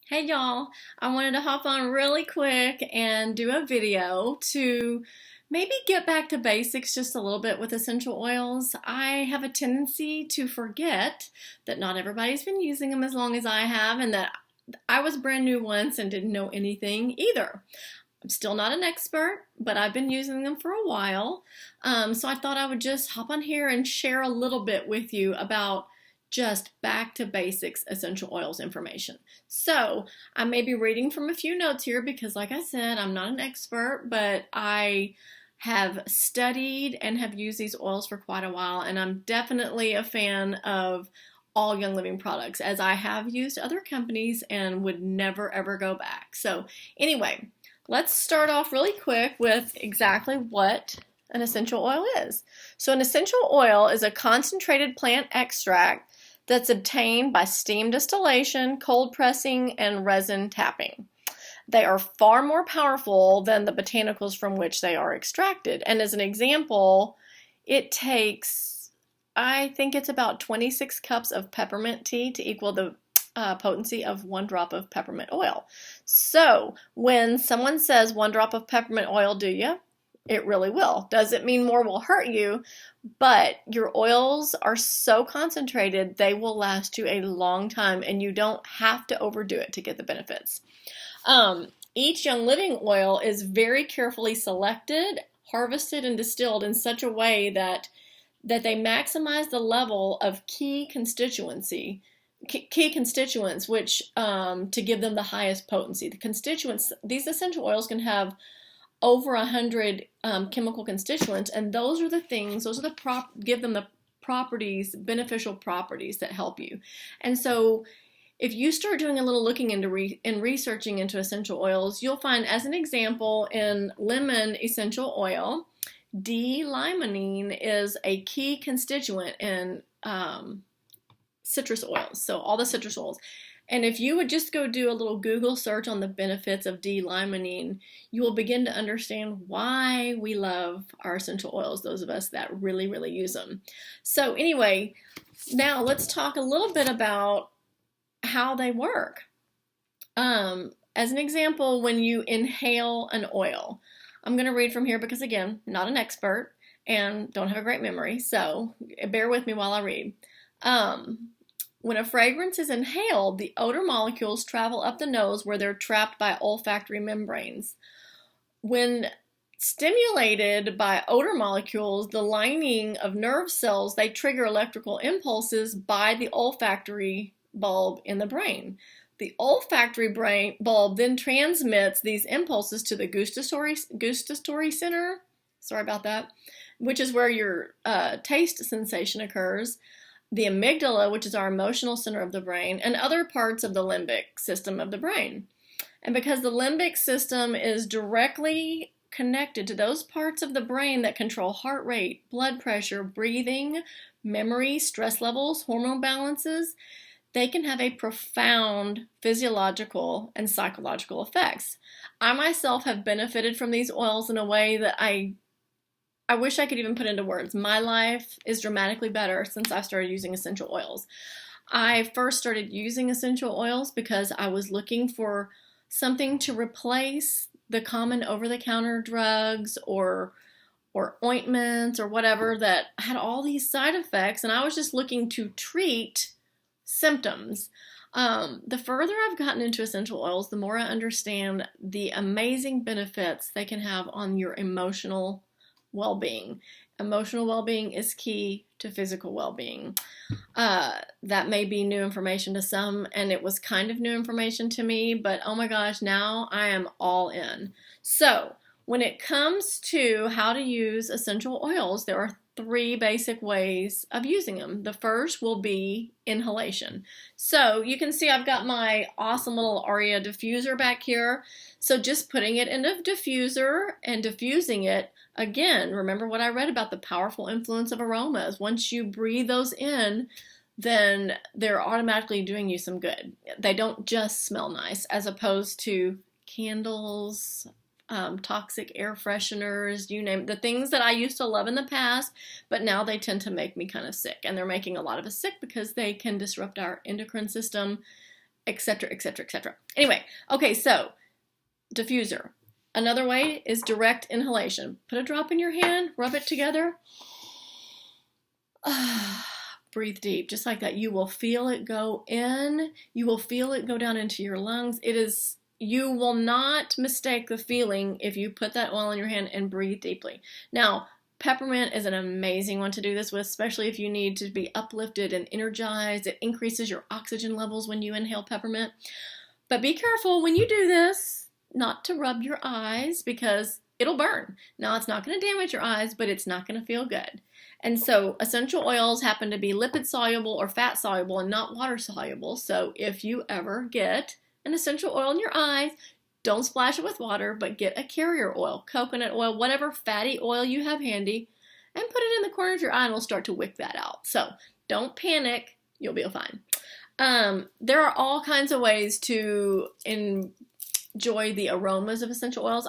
Hey y'all, I wanted to hop on really quick and do a video to maybe get back to basics just a little bit with essential oils. I have a tendency to forget that not everybody's been using them as long as I have, and that I was brand new once and didn't know anything either. I'm still not an expert, but I've been using them for a while. So I thought I would just hop on here and share a little bit with you about just back to basics essential oils information. So I may be reading from a few notes here because, like I said, I'm not an expert, but I have studied and have used these oils for quite a while, and I'm definitely a fan of all Young Living products, as I have used other companies and would never ever go back. So anyway, let's start off really quick with exactly what an essential oil is. So an essential oil is a concentrated plant extract that's obtained by steam distillation, cold pressing, and resin tapping. They are far more powerful than the botanicals from which they are extracted. And as an example, it takes, I think it's about 26 cups of peppermint tea to equal the potency of 1 drop of peppermint oil. So when someone says 1 drop of peppermint oil, do you? It really will. Does it mean more will hurt you? But your oils are so concentrated, they will last you a long time, and you don't have to overdo it to get the benefits. Each Young Living oil is very carefully selected, harvested, and distilled in such a way that they maximize the level of key constituents, which to give them the highest potency. The constituents, these essential oils can have over 100 chemical constituents, and those are the give them the properties, beneficial properties that help you. And so if you start doing a little looking into and researching into essential oils, you'll find, as an example, in lemon essential oil, D-limonene is a key constituent in citrus oils, so all the citrus oils. And if you would just go do a little Google search on the benefits of D-limonene, you will begin to understand why we love our essential oils, those of us that really, really use them. So anyway, now let's talk a little bit about how they work. As an example, when you inhale an oil, I'm going to read from here because, again, not an expert and don't have a great memory, so bear with me while I read. When a fragrance is inhaled, the odor molecules travel up the nose where they're trapped by olfactory membranes. When stimulated by odor molecules, the lining of nerve cells, they trigger electrical impulses by the olfactory bulb in the brain. The olfactory bulb then transmits these impulses to the gustatory center, sorry about that, which is where your taste sensation occurs, the amygdala, which is our emotional center of the brain, and other parts of the limbic system of the brain. And because the limbic system is directly connected to those parts of the brain that control heart rate, blood pressure, breathing, memory, stress levels, hormone balances, they can have a profound physiological and psychological effects. I myself have benefited from these oils in a way that I wish I could even put into words. My life is dramatically better since I started using essential oils. I first started using essential oils because I was looking for something to replace the common over-the-counter drugs or ointments or whatever that had all these side effects, and I was just looking to treat symptoms. The further I've gotten into essential oils, the more I understand the amazing benefits they can have on your emotional well-being. Emotional well-being is key to physical well-being. That may be new information to some, and it was kind of new information to me, but oh my gosh, now I am all in. So when it comes to how to use essential oils, there are 3 basic ways of using them. The first will be inhalation. So you can see I've got my awesome little Aria diffuser back here. So just putting it in a diffuser and diffusing it, again, remember what I read about the powerful influence of aromas. Once you breathe those in, then they're automatically doing you some good. They don't just smell nice, as opposed to candles, toxic air fresheners, you name it, the things that I used to love in the past, but now they tend to make me kind of sick. And they're making a lot of us sick because they can disrupt our endocrine system etc., etc., etc. Anyway, okay, so diffuser. Another way is direct inhalation. Put a drop in your hand, rub it together. Breathe deep, just like that. You will feel it go in. You will feel it go down into your lungs. You will not mistake the feeling if you put that oil in your hand and breathe deeply. Now, peppermint is an amazing one to do this with, especially if you need to be uplifted and energized. It increases your oxygen levels when you inhale peppermint. But be careful when you do this not to rub your eyes because it'll burn. Now, it's not going to damage your eyes, but it's not going to feel good. And so essential oils happen to be lipid soluble or fat soluble and not water soluble. So if you ever get an essential oil in your eyes, don't splash it with water, but get a carrier oil, coconut oil, whatever fatty oil you have handy, and put it in the corner of your eye and it'll start to wick that out. So don't panic. You'll be fine. There are all kinds of ways to enjoy the aromas of essential oils.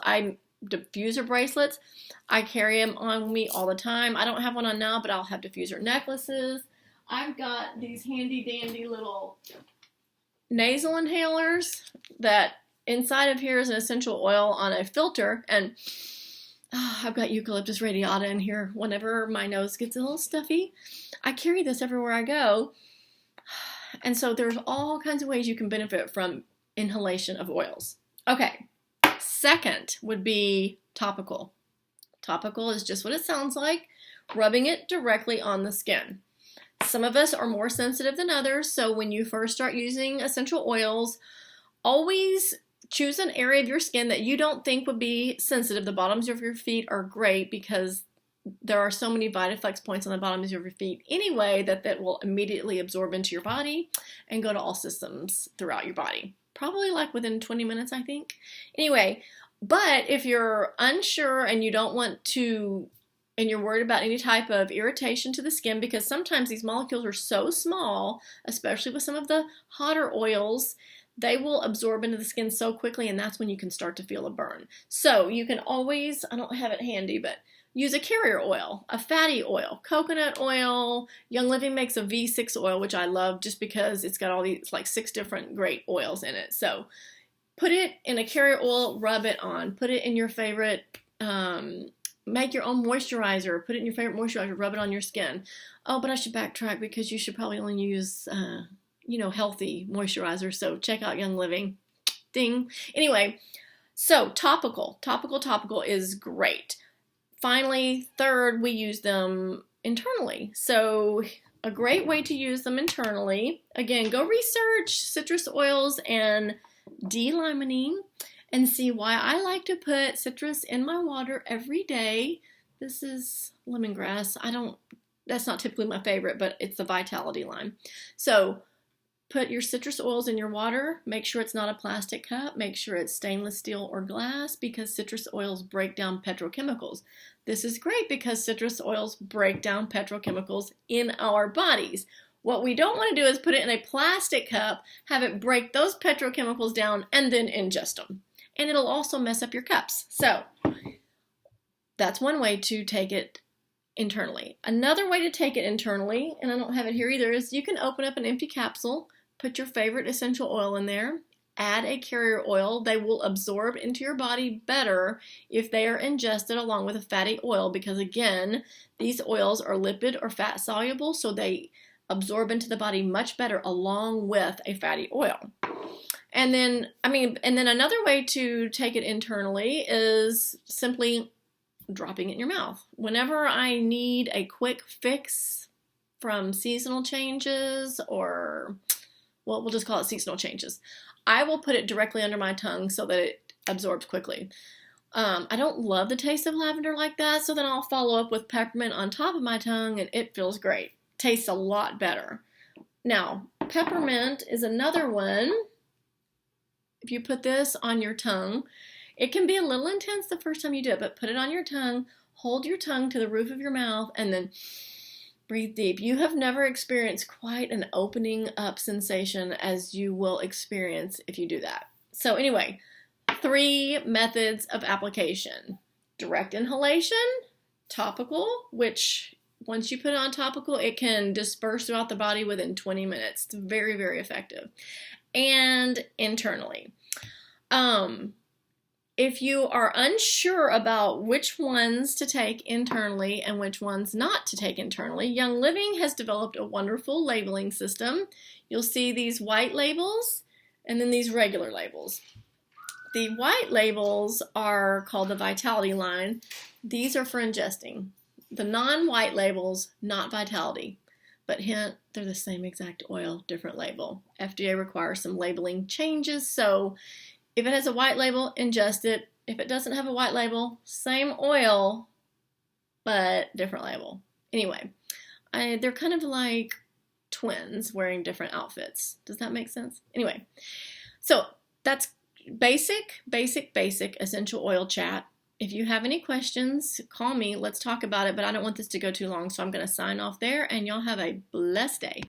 Diffuser bracelets. I carry them on me all the time. I don't have one on now, but I'll have diffuser necklaces. I've got these handy dandy little nasal inhalers that inside of here is an essential oil on a filter, and I've got eucalyptus radiata in here whenever my nose gets a little stuffy. I carry this everywhere I go, and so there's all kinds of ways you can benefit from inhalation of oils. Okay, second would be topical. Topical is just what it sounds like, rubbing it directly on the skin. Some of us are more sensitive than others, so when you first start using essential oils, always choose an area of your skin that you don't think would be sensitive. The bottoms of your feet are great because there are so many VitaFlex points on the bottoms of your feet anyway that will immediately absorb into your body and go to all systems throughout your body. Probably like within 20 minutes, I think. Anyway, but if you're unsure and you don't want to, and you're worried about any type of irritation to the skin, because sometimes these molecules are so small, especially with some of the hotter oils, they will absorb into the skin so quickly, and that's when you can start to feel a burn. So you can always, I don't have it handy, but use a carrier oil, a fatty oil, coconut oil. Young Living makes a V6 oil, which I love just because it's got all these like 6 different great oils in it. So put it in a carrier oil, rub it on. Put it in your favorite, make your own moisturizer. Put it in your favorite moisturizer, rub it on your skin. Oh, but I should backtrack because you should probably only use, healthy moisturizer. So check out Young Living. Ding. Anyway, so topical is great. Finally, third, we use them internally. So a great way to use them internally, again, go research citrus oils and D-limonene and see why I like to put citrus in my water every day. This is lemongrass. That's not typically my favorite, but it's the Vitality lime. So put your citrus oils in your water. Make sure it's not a plastic cup. Make sure it's stainless steel or glass because citrus oils break down petrochemicals. This is great because citrus oils break down petrochemicals in our bodies. What we don't want to do is put it in a plastic cup, have it break those petrochemicals down, and then ingest them. And it'll also mess up your cups. So that's one way to take it internally. Another way to take it internally, and I don't have it here either, is you can open up an empty capsule, put your favorite essential oil in there, add a carrier oil. They will absorb into your body better if they are ingested along with a fatty oil because, again, these oils are lipid or fat soluble, so they absorb into the body much better along with a fatty oil. And then another way to take it internally is simply dropping it in your mouth. Whenever I need a quick fix from seasonal changes or, well, we'll just call it seasonal changes, I will put it directly under my tongue so that it absorbs quickly. I don't love the taste of lavender like that, so then I'll follow up with peppermint on top of my tongue, and it feels great. Tastes a lot better. Now, peppermint is another one. If you put this on your tongue, it can be a little intense the first time you do it, but put it on your tongue, hold your tongue to the roof of your mouth, and then breathe deep. You have never experienced quite an opening up sensation as you will experience if you do that. So anyway, 3 methods of application. Direct inhalation, topical, which once you put it on topical, it can disperse throughout the body within 20 minutes. It's very, very effective. and internally. If you are unsure about which ones to take internally and which ones not to take internally, Young Living has developed a wonderful labeling system. You'll see these white labels and then these regular labels. The white labels are called the Vitality line. These are for ingesting. The non-white labels, not Vitality. But hint, they're the same exact oil, different label. FDA requires some labeling changes, so if it has a white label, ingest it. If it doesn't have a white label, same oil, but different label. Anyway, they're kind of like twins wearing different outfits. Does that make sense? Anyway, so that's basic essential oil chat. If you have any questions, call me. Let's talk about it, but I don't want this to go too long, so I'm going to sign off there, and y'all have a blessed day.